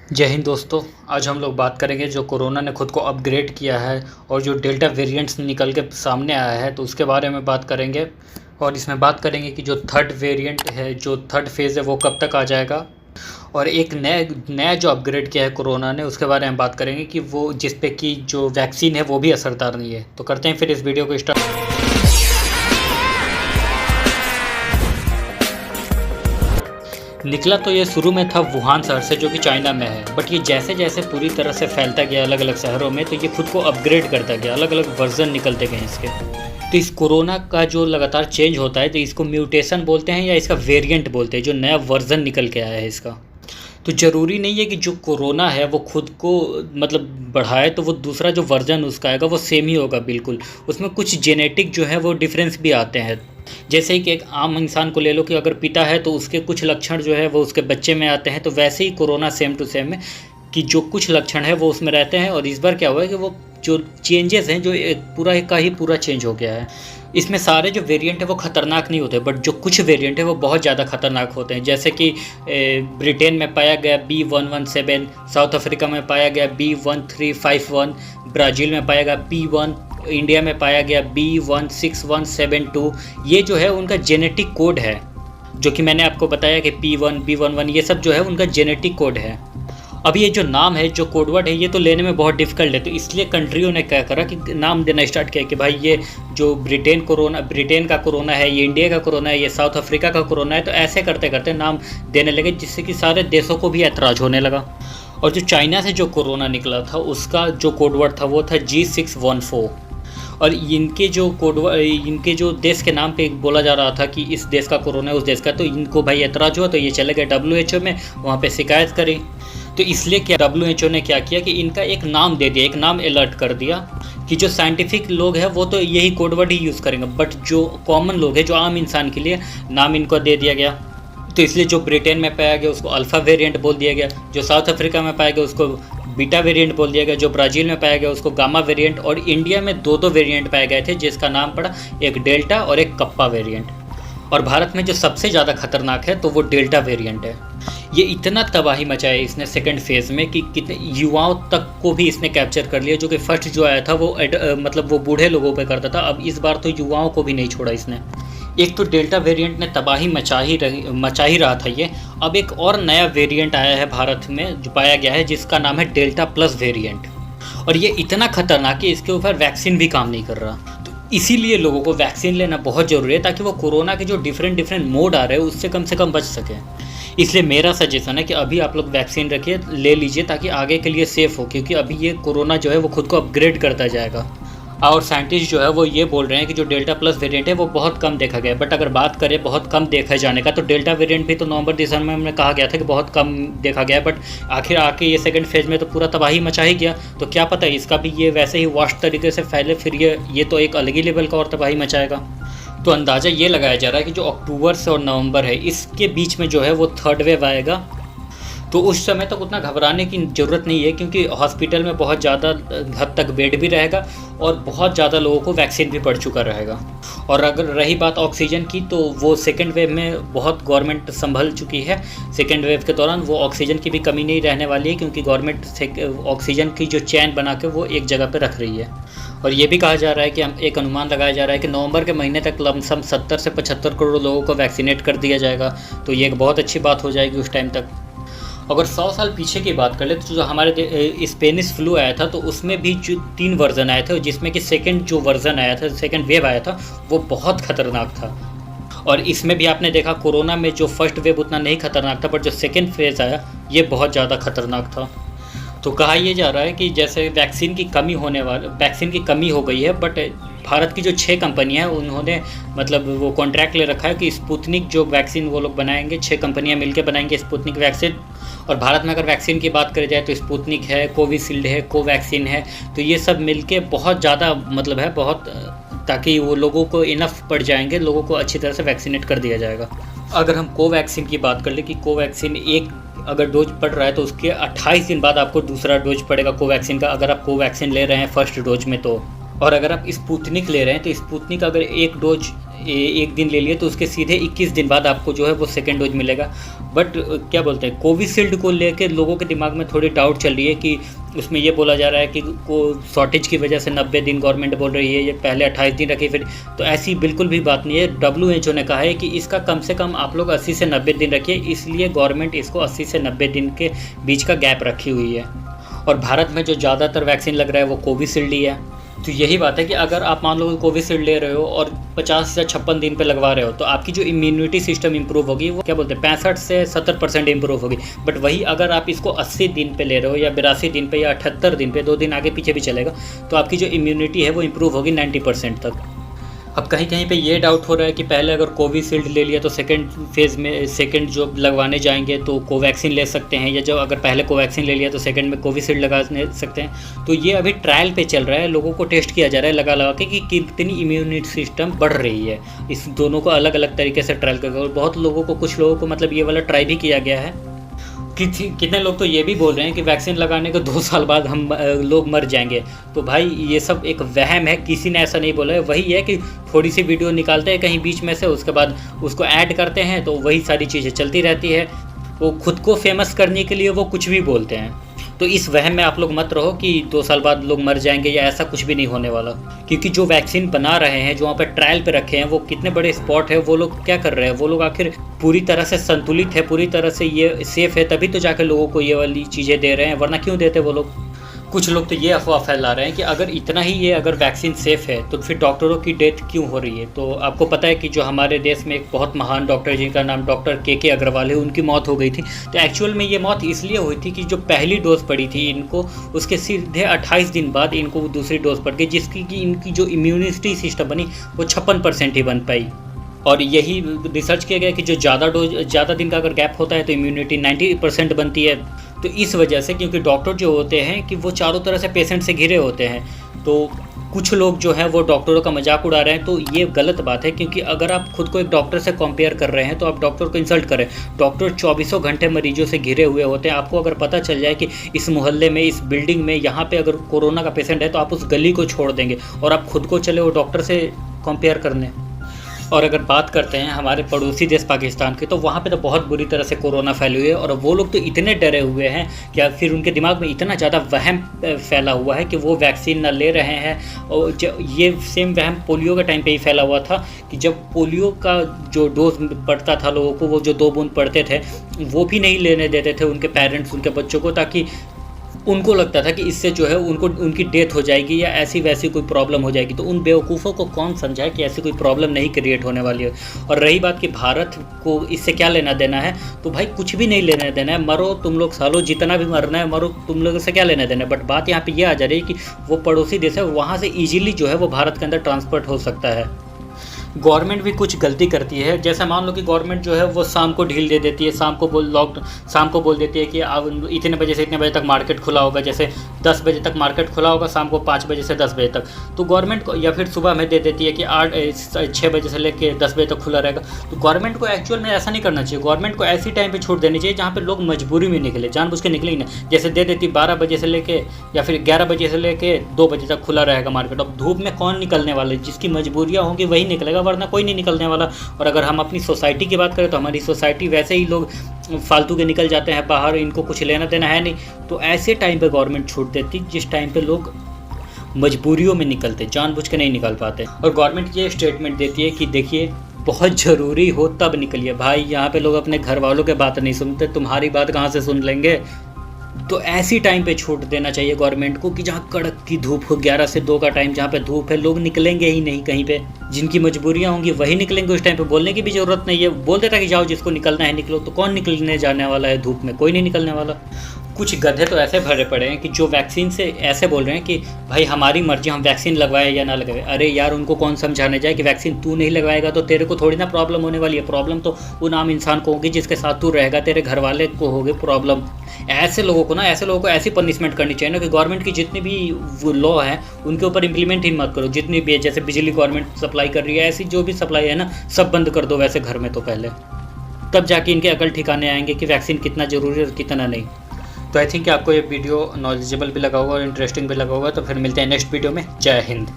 जय हिंद दोस्तों। आज हम लोग बात करेंगे जो कोरोना ने खुद को अपग्रेड किया है और जो डेल्टा वेरिएंट्स निकल के सामने आया है तो उसके बारे में बात करेंगे। और इसमें बात करेंगे कि जो थर्ड वेरिएंट है, जो थर्ड फेज़ है, वो कब तक आ जाएगा। और एक नया जो अपग्रेड किया है कोरोना ने, उसके बारे में बात करेंगे कि वो जिस पे कि जो वैक्सीन है वो भी असरदार नहीं है। तो करते हैं फिर इस वीडियो को स्टार्ट। निकला तो ये शुरू में था वुहान शहर से, जो कि चाइना में है, बट ये जैसे जैसे पूरी तरह से फैलता गया अलग अलग शहरों में, तो ये खुद को अपग्रेड करता गया, अलग अलग वर्जन निकलते गए इसके। तो इस कोरोना का जो लगातार चेंज होता है तो इसको म्यूटेशन बोलते हैं या इसका वेरिएंट बोलते हैं, जो नया वर्जन निकल के आया है इसका। तो ज़रूरी नहीं है कि जो कोरोना है वो खुद को मतलब बढ़ाए तो वो दूसरा जो वर्जन उसका आएगा वो सेम ही होगा बिल्कुल। उसमें कुछ जेनेटिक जो है वो डिफरेंस भी आते हैं। जैसे ही कि एक आम इंसान को ले लो कि अगर पिता है तो उसके कुछ लक्षण जो है वो उसके बच्चे में आते हैं, तो वैसे ही कोरोना सेम टू सेम है कि जो कुछ लक्षण है वो उसमें रहते हैं। और इस बार क्या हुआ है कि वो जो चेंजेस हैं, जो एक पूरा का ही पूरा चेंज हो गया है। इसमें सारे जो वेरिएंट है वो ख़तरनाक नहीं होते, बट जो कुछ वेरिएंट है वो बहुत ज़्यादा खतरनाक होते हैं। जैसे कि ब्रिटेन में पाया गया B117, साउथ अफ्रीका में पाया गया B1351, ब्राज़ील में पाया गया P1, इंडिया में पाया गया B16172। ये जो है उनका जेनेटिक कोड है, जो कि मैंने आपको बताया कि P1, B11 ये सब जो है उनका जेनेटिक कोड है। अब ये जो नाम है, जो कोडवर्ड है, ये तो लेने में बहुत डिफ़िकल्ट है, तो इसलिए कंट्रियों ने क्या करा कि नाम देना स्टार्ट किया कि भाई ये जो ब्रिटेन का कोरोना है, ये इंडिया का कोरोना है, ये साउथ अफ्रीका का कोरोना है। तो ऐसे करते करते नाम देने लगे, जिससे कि सारे देशों को भी ऐतराज़ होने लगा। और जो चाइना से जो कोरोना निकला था उसका जो कोडवर्ड था वो था G614। और इनके जो देश के नाम पे बोला जा रहा था कि इस देश का कोरोना है, उस देश का, तो इनको भाई ऐतराज़ हुआ, तो ये चले गए WHO में, वहाँ पे शिकायत करी। तो इसलिए क्या WHO ने क्या किया कि इनका एक नाम दे दिया, एक नाम अलर्ट कर दिया कि जो साइंटिफिक लोग हैं वो तो यही कोडवर्ड ही यूज़ करेंगे, बट जो कॉमन लोग हैं, जो आम इंसान के लिए नाम इनको दे दिया गया। तो इसलिए जो ब्रिटेन में पाया गया उसको अल्फ़ा वेरिएंट बोल दिया गया, जो साउथ अफ्रीका में पाया गया उसको बीटा वेरिएंट बोल दिया गया, जो ब्राज़ील में पाया गया उसको गामा वेरिएंट, और इंडिया में दो वेरिएंट पाए गए थे जिसका नाम पड़ा एक डेल्टा और एक कप्पा वेरिएंट। और भारत में जो सबसे ज़्यादा खतरनाक है तो वो डेल्टा वेरिएंट है। ये इतना तबाही मचाया इसने सेकंड फेज़ में कि कितने युवाओं तक को भी इसने कैप्चर कर लिया। जो कि फर्स्ट जो आया था वो मतलब वो बूढ़े लोगों पे करता था, अब इस बार तो युवाओं को भी नहीं छोड़ा इसने। एक तो डेल्टा वेरिएंट ने तबाही मचा ही रहा था ये। अब एक और नया वेरिएंट आया है भारत में जो पाया गया है, जिसका नाम है डेल्टा प्लस वेरिएंट। और ये इतना खतरनाक है, इसके ऊपर वैक्सीन भी काम नहीं कर रहा। तो इसीलिए लोगों को वैक्सीन लेना बहुत ज़रूरी है, ताकि वो कोरोना के जो डिफरेंट मोड आ रहे हैं उससे कम से कम बच सकें। इसलिए मेरा सजेशन है कि अभी आप लोग वैक्सीन रखिए, ले लीजिए, ताकि आगे के लिए सेफ़ हो, क्योंकि अभी ये कोरोना जो है वो खुद को अपग्रेड करता जाएगा। और साइंटिस्ट जो है वो ये बोल रहे हैं कि जो डेल्टा प्लस वेरिएंट है वो बहुत कम देखा गया है। बट अगर बात करें बहुत कम देखा जाने का, तो डेल्टा वेरिएंट भी तो नवंबर दिसंबर में हमने कहा गया था कि बहुत कम देखा गया है, बट आखिर आके ये सेकंड फेज़ में तो पूरा तबाही मचा ही गया। तो क्या पता है इसका भी ये वैसे ही वास्ट तरीके से फैले, फिर ये तो एक अलग ही लेवल का और तबाही मचाएगा। तो अंदाज़ा ये लगाया जा रहा है कि जो अक्टूबर से और नवंबर है, इसके बीच में जो है वो थर्ड वेव आएगा। तो उस समय तक उतना घबराने की ज़रूरत नहीं है, क्योंकि हॉस्पिटल में बहुत ज़्यादा हद तक बेड भी रहेगा और बहुत ज़्यादा लोगों को वैक्सीन भी पड़ चुका रहेगा। और अगर रही बात ऑक्सीजन की, तो वो सेकेंड वेव में बहुत गवर्नमेंट संभल चुकी है। सेकेंड वेव के दौरान वो ऑक्सीजन की भी कमी नहीं रहने वाली है, क्योंकि गवर्नमेंट ऑक्सीजन की जो चैन बना के वो एक जगह पर रख रही है। और ये भी कहा जा रहा है कि एक अनुमान लगाया जा रहा है कि नवंबर के महीने तक लमसम 70 से 75 करोड़ लोगों को वैक्सीनेट कर दिया जाएगा। तो ये एक बहुत अच्छी बात हो जाएगी उस टाइम तक। अगर 100 साल पीछे की बात कर ले तो जो हमारे स्पेनिश फ्लू आया था, तो उसमें भी जो 3 वर्जन आए थे, जिसमें कि सेकंड जो वर्जन आया था, सेकंड वेव आया था, वो बहुत ख़तरनाक था। और इसमें भी आपने देखा कोरोना में जो फर्स्ट वेव उतना नहीं खतरनाक था, बट जो सेकंड फेज़ आया ये बहुत ज़्यादा खतरनाक था। तो कहा यह जा रहा है कि जैसे वैक्सीन की कमी हो गई है, बट भारत की जो 6 कंपनियां हैं उन्होंने मतलब वो कॉन्ट्रैक्ट ले रखा है कि स्पुतनिक जो वैक्सीन वो लोग बनाएंगे, 6 कंपनियां मिलकर बनाएंगे स्पुतनिक वैक्सीन। और भारत में अगर वैक्सीन की बात करी जाए तो स्पुतनिक है, कोविशील्ड है, कोवैक्सीन है, तो ये सब मिलके बहुत ज़्यादा मतलब है बहुत, ताकि वो लोगों को इनफ पड़ जाएंगे, लोगों को अच्छी तरह से वैक्सीनेट कर दिया जाएगा। अगर हम कोवैक्सीन की बात कर ले कि कोवैक्सीन एक अगर डोज पड़ रहा है तो उसके 28 दिन बाद आपको दूसरा डोज पड़ेगा कोवैक्सीन का, अगर आप कोवैक्सीन ले रहे हैं फर्स्ट डोज में तो। और अगर आप स्पुतनिक ले रहे हैं तो स्पुतनिक अगर एक डोज एक दिन ले लिए तो उसके सीधे 21 दिन बाद आपको जो है वो सेकेंड डोज मिलेगा। बट क्या बोलते हैं, कोविशील्ड को लेकर लोगों के दिमाग में थोड़ी डाउट चल रही है कि उसमें ये बोला जा रहा है कि को शॉर्टेज की वजह से 90 दिन गवर्नमेंट बोल रही है, ये पहले 28 दिन रखी फिर, तो ऐसी बिल्कुल भी बात नहीं है। WHO ने कहा है कि इसका कम से कम आप लोग 80 से 90 दिन रखिए, इसलिए गवर्नमेंट इसको 80 से 90 दिन के बीच का गैप रखी हुई है। और भारत में जो ज़्यादातर वैक्सीन लग रहा है वो कोविशील्ड ही है। तो यही बात है कि अगर आप मान लो कोविशील्ड ले रहे हो और 50 या 56 दिन पे लगवा रहे हो तो आपकी जो इम्यूनिटी सिस्टम इंप्रूव होगी वो क्या बोलते हैं 65 से 70% इंप्रूव होगी। बट वही अगर आप इसको 80 दिन पे ले रहे हो या 82 दिन पे या 78 दिन पे, 2 दिन आगे पीछे भी चलेगा, तो आपकी जो इम्यूनिटी है वो इंप्रूव होगी 90% तक। अब कहीं कहीं पे ये डाउट हो रहा है कि पहले अगर कोविशील्ड ले लिया तो सेकंड फेज़ में सेकंड जो लगवाने जाएंगे तो कोवैक्सीन ले सकते हैं, या जो अगर पहले कोवैक्सीन ले लिया तो सेकंड में कोविशील्ड लगा सकते हैं। तो ये अभी ट्रायल पे चल रहा है, लोगों को टेस्ट किया जा रहा है लगा के कि कितनी इम्यूनिटी सिस्टम बढ़ रही है। इस दोनों को अलग अलग तरीके से ट्रायल करके, और बहुत लोगों को, कुछ लोगों को मतलब ये वाला ट्राई भी किया गया है। कितने लोग तो ये भी बोल रहे हैं कि वैक्सीन लगाने के 2 साल बाद हम लोग मर जाएंगे। तो भाई ये सब एक वहम है, किसी ने ऐसा नहीं बोला है। वही है कि थोड़ी सी वीडियो निकालते हैं कहीं बीच में से, उसके बाद उसको ऐड करते हैं तो वही सारी चीज़ें चलती रहती है। वो खुद को फेमस करने के लिए वो कुछ भी बोलते हैं। तो इस वहम में आप लोग मत रहो कि 2 साल बाद लोग मर जाएंगे, या ऐसा कुछ भी नहीं होने वाला। क्योंकि जो वैक्सीन बना रहे हैं, जो वहाँ पर ट्रायल पे रखे हैं, वो कितने बड़े स्पॉट है, वो लोग क्या कर रहे हैं, वो लोग आखिर पूरी तरह से संतुलित है, पूरी तरह से ये सेफ़ है, तभी तो जाकर लोगों को ये वाली चीज़ें दे रहे हैं, वरना क्यों देते वो लोग। कुछ लोग तो ये अफवाह फैला रहे हैं कि अगर इतना ही ये अगर वैक्सीन सेफ़ है तो फिर डॉक्टरों की डेथ क्यों हो रही है। तो आपको पता है कि जो हमारे देश में एक बहुत महान डॉक्टर जिनका नाम डॉक्टर के अग्रवाल है, उनकी मौत हो गई थी। तो एक्चुअल में ये मौत इसलिए हुई थी कि जो पहली डोज पड़ी थी इनको, उसके सीधे 28 दिन बाद इनको दूसरी डोज पड़ गई, जिसकी कि इनकी जो इम्यूनिटी सिस्टम बनी वो 56% ही बन पाई। और यही रिसर्च किया गया कि जो ज़्यादा दिन का अगर गैप होता है तो इम्यूनिटी 90% बनती है। तो इस वजह से, क्योंकि डॉक्टर जो होते हैं कि वो चारों तरह से पेशेंट से घिरे होते हैं, तो कुछ लोग जो हैं वो डॉक्टरों का मजाक उड़ा रहे हैं। तो ये गलत बात है, क्योंकि अगर आप खुद को एक डॉक्टर से कंपेयर कर रहे हैं तो आप डॉक्टर को इंसल्ट करें। डॉक्टर 24 घंटे मरीजों से घिरे हुए होते हैं। आपको अगर पता चल जाए कि इस मोहल्ले में, इस बिल्डिंग में, यहाँ पे अगर कोरोना का पेशेंट है तो आप उस गली को छोड़ देंगे और आप खुद को चले वो डॉक्टर से कंपेयर करने। और अगर बात करते हैं हमारे पड़ोसी देश पाकिस्तान की, तो वहाँ पे तो बहुत बुरी तरह से कोरोना फैली हुई है। और वो लोग तो इतने डरे हुए हैं कि फिर उनके दिमाग में इतना ज़्यादा वहम फैला हुआ है कि वो वैक्सीन ना ले रहे हैं। और ये सेम वहम पोलियो के टाइम पे ही फैला हुआ था कि जब पोलियो का जो डोज पड़ता था लोगों को, वो जो 2 बूंद पड़ते थे, वो भी नहीं लेने देते थे उनके पेरेंट्स उनके बच्चों को, ताकि उनको लगता था कि इससे जो है उनकी डेथ हो जाएगी या ऐसी वैसी कोई प्रॉब्लम हो जाएगी। तो उन बेवकूफ़ों को कौन समझाए कि ऐसी कोई प्रॉब्लम नहीं क्रिएट होने वाली है। और रही बात कि भारत को इससे क्या लेना देना है, तो भाई कुछ भी नहीं लेना देना है। मरो तुम लोग सालों, जितना भी मरना है मरो, तुम लोगों से क्या लेना देना है। बट बात यहाँ पे ये आ जा रही है कि वो पड़ोसी देश है, वहाँ से ईजिली जो है वो भारत के अंदर ट्रांसपोर्ट हो सकता है। गवर्नमेंट भी कुछ गलती करती है। जैसे मान लो कि गवर्नमेंट जो है वो शाम को ढील दे देती है, शाम को बोल देती है कि अब इतने बजे से इतने बजे तक मार्केट खुला होगा। जैसे 10 बजे तक मार्केट खुला होगा, शाम को 5 बजे से 10 बजे तक। तो गवर्नमेंट को, या फिर सुबह में दे देती है कि 6 बजे से लेकर 10 बजे तक खुला रहेगा। तो गवर्नमेंट को एक्चुअल में ऐसा नहीं करना चाहिए। गवर्नमेंट को ऐसी टाइम पर छूट देनी चाहिए जहाँ पर लोग मजबूरी में निकले, जानबूझ के निकले ही ना। जैसे दे देती 12 बजे से लेके या फिर 11 बजे से लेके 2 बजे तक खुला रहेगा मार्केट। अब धूप में कौन निकलने वाले, जिसकी मजबूरियाँ होंगी वही निकलेगा, वरना कोई नहीं निकलने वाला। और अगर हम अपनी सोसाइटी की बात करें तो हमारी सोसाइटी वैसे ही लोग फालतू के निकल जाते हैं बाहर, इनको कुछ लेना देना है नहीं। तो ऐसे टाइम पे गवर्नमेंट छूट देती जिस टाइम पे लोग मजबूरियों में निकलते, जानबूझ के नहीं निकल पाते। और गवर्नमेंट ये स्टेटमेंट देती है कि देखिए बहुत ज़रूरी हो तब निकलिए। भाई यहाँ पे लोग अपने घर वालों के बात नहीं सुनते, तुम्हारी बात कहाँ से सुन लेंगे। तो ऐसी टाइम पे छूट देना चाहिए गवर्नमेंट को कि जहाँ कड़क की धूप हो, 11 से 2 का टाइम जहाँ पे धूप है, लोग निकलेंगे ही नहीं कहीं पे। जिनकी मजबूरियाँ होंगी वही निकलेंगे। उस टाइम पे बोलने की भी ज़रूरत नहीं है, बोल देता कि जाओ जिसको निकलना है निकलो। तो कौन निकलने जाने वाला है धूप में, कोई नहीं निकलने वाला। कुछ गधे तो ऐसे भरे पड़े हैं कि जो वैक्सीन से ऐसे बोल रहे हैं कि भाई हमारी मर्जी, हम वैक्सीन लगवाए या ना लगवाए। अरे यार, उनको कौन समझाने जाए कि वैक्सीन तू नहीं लगवाएगा तो तेरे को थोड़ी ना प्रॉब्लम होने वाली है। प्रॉब्लम तो उन आम इंसान को होगी जिसके साथ तू रहेगा, तेरे घर वाले को होगी प्रॉब्लम। ऐसे लोगों को ऐसी पनिशमेंट करनी चाहिए ना कि गवर्नमेंट की जितनी भी वो लॉ है उनके ऊपर इम्प्लीमेंट ही मत करो। जितनी भी, जैसे बिजली गवर्नमेंट सप्लाई कर रही है, ऐसी जो भी सप्लाई है ना, सब बंद कर दो वैसे घर में। तो पहले तब जाके इनके अकल ठिकाने आएंगे कि वैक्सीन कितना ज़रूरी है और कितना नहीं। तो आई थिंक कि आपको ये वीडियो नॉलेजेबल भी लगा होगा और इंटरेस्टिंग भी लगा होगा। तो फिर मिलते हैं नेक्स्ट वीडियो में। जय हिंद।